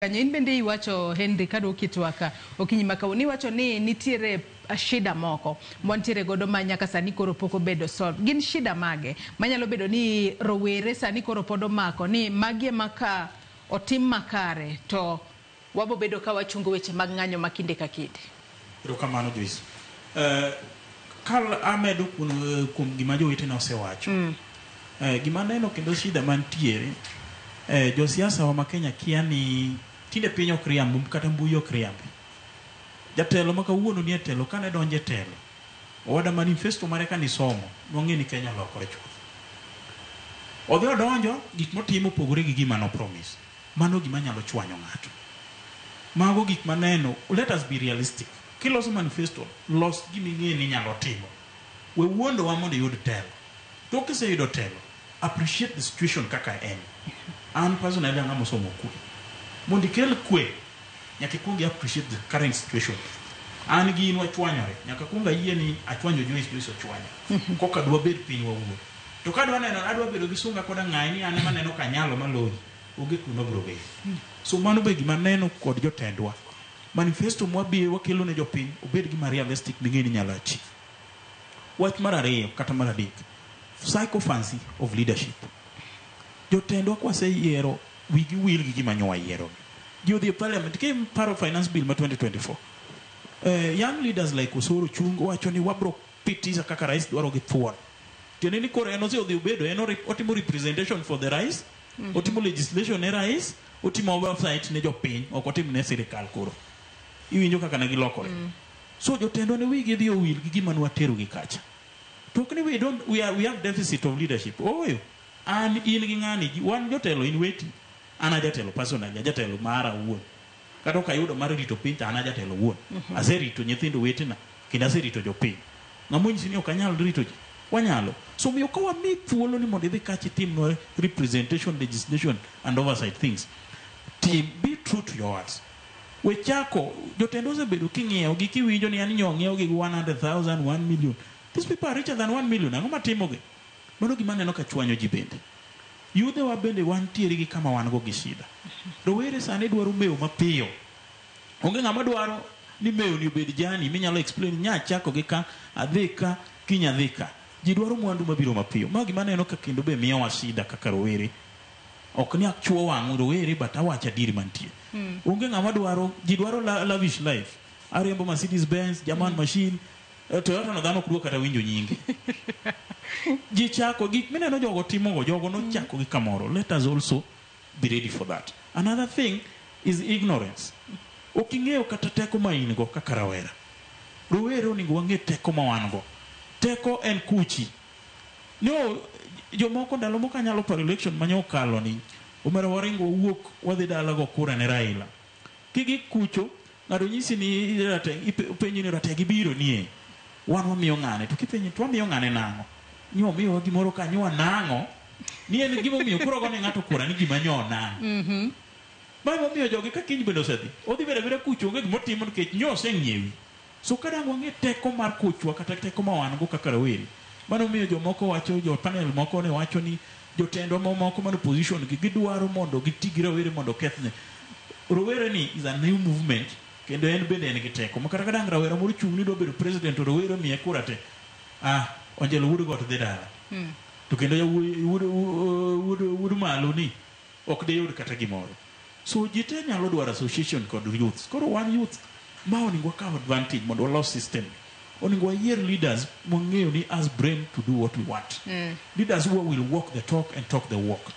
In bende iwacho Henry kado kitwaka okinyima kauni wacho ni nitiere shida moko montiere godo ma nyaka sani koro poko bedo solve. Gin shida mage manyalo bedo ni rowere sani koro podo mako ni magie maka otim makare to wabo bedo ka wachungo weche mag ng'anyo makinde ka kinde. Kamano Joyce. Kal amedo kum gima jowete na osewacho. Gima neno kendo shida mantiere jo siasa wa Kenya kia ni tinde piny ok riambo kata mbui ok riambi. Jatelo ma kawuono ni telo kane donje telo. Owada manifesto mare ka ni somo nong'e ni Kenya lokore chuth. Odhi odonjo gik motimo pogore gi gima no promise. Mano gima nyalo chwanyo ng'ato. Mago gik maneno, let us be realistic. Kiloso manifesto, los gimi ng'e ni nyalo timo. We wuondo wa mondo yud telo. To kiseyudo telo, appreciate the situation kaka en. An personally anga mosomo kwe. Mondo ikel kwe, nyaka ikwongi appreciate the current situation. An gi inwa chwanyore, nyaka kwonga yie ni achwanyo Joyce ochwanya. Koka dwa bed piny wawuo. To kadwa neno adwa bedo gi sunga koda ng'ai ni ane maneno kanyalo maloyi. Oge kuno bro be. So mano be gima neno kod jotendwa. Manifesto mwabi wakelo ne jopiny obed gima realistic ming'eni nyalo achieve. Wach mar ariyo kata mar adek. Psychophancy of leadership. Jotendwa kwaseyiero wigi wil gi gima nyowa yiero. The parliament came part of finance bill ma 2024. Young leaders like Osoro Chungo wacho ni wabro pitisa kaka rais dwaro gi thuon. Tiene ni koro enozi odhi ubedo otimo representation for the rais, otimo legislation ne rais, otimo oversight ne jopiny, ok otimo ne sirikal koro. Iwinjo kaka nagi lokore. So jotendwa ne wigi dhi owil gi gima nwatero gi kacha. Tokni we have deficit of leadership. Oyo. An in gi ng'ani wan jotelo in weti. Ana jatelo personally, jatelo mara wuon. Kata ka yudo mar rito piny ana jatelo wuon. Aserito nyithindo wetena, kendo aserito jopiny. Ng'amo nyisi ni ok anyal rito ji. Wanyalo. So miyo ka wami thuolo ni mondo idhi kachi tim no representation, legislation and oversight things. Team, be true to your words. We chako jotendo osebedo king'iewo gi kiwinjo ni an nyong'iewo gi 100,000, 1 million. These people are richer than 1 million. Ang'o matimogi? Mano gima neno ka chwanyo ji bende. Yudhe wa bende wantiere gi kama wan go gi shida. Rowere sani dwaro mewo mapiyo. Onge ng'ama dwaro ni mewo ni obed jani minyalo explain nya chako gi ka adhika kinya dhika. Ji dwaro mwandu mabiro mapiyo. Mago gima neno ka kendo be miyo wa shida kaka rowere. Ok ni akchuo wang' rowere but awacha diri mantie. Onge ng'ama dwaro ji dwaro lavish life. Ariembo Mercedes Benz, German machine, Toyota no dhano kudwa kata winjo nyingi. Ji chako gik mineno jogo timo go jogo no chako gi kamoro. Let us also be ready for that. Another thing is ignorance. Oking'eyo kata teko ma in go kaka rawera. Rowere onego wang'e teko ma wan go. Teko en kuchi. No jomoko ndalo moko anyalo paro election manyo kalo ni omero waringo wuok wadhi dala go kura ne Raila. Kigi kucho ng'ado nyisi ni penyi ni rategi biro nie. Wan wamiyo ng'ane to kipenyi to wamiyo ng'ane nang'o. Nyo miyo gimoro ka nyo nang'o. Ni en gimo miyo kuro go ne ng'ato kura ni gima nyo nang'o. Bayo miyo jogi ka kiny bendo sedhi. Odhi bere kucho onge gimo timo nikech nyo oseng'iewi. So kada wang'e teko mar kuchwa kata teko ma wan go kaka rawere. Mano miyo jomoko wacho jo panel moko ne wacho ni jotendwa moko man opposition gidwaro mondo giti gi rawere mondo kethne. Rowere ni is a new movement kendo en bende en gi teko. Makata kadang rawera moro chung ni do bedo president rowere miye kura te. Onjelo wuod got dhi dala. To kendo ya wuod malo ni ok de yud kata gimoro. So jite nyalo dwaro association kod youth. Koro one youth ma oningo ka advantage mondo loss system. Oningo wayier leaders mong'eyo ni as brain to do what we want. Leaders who will walk the talk and talk the walk.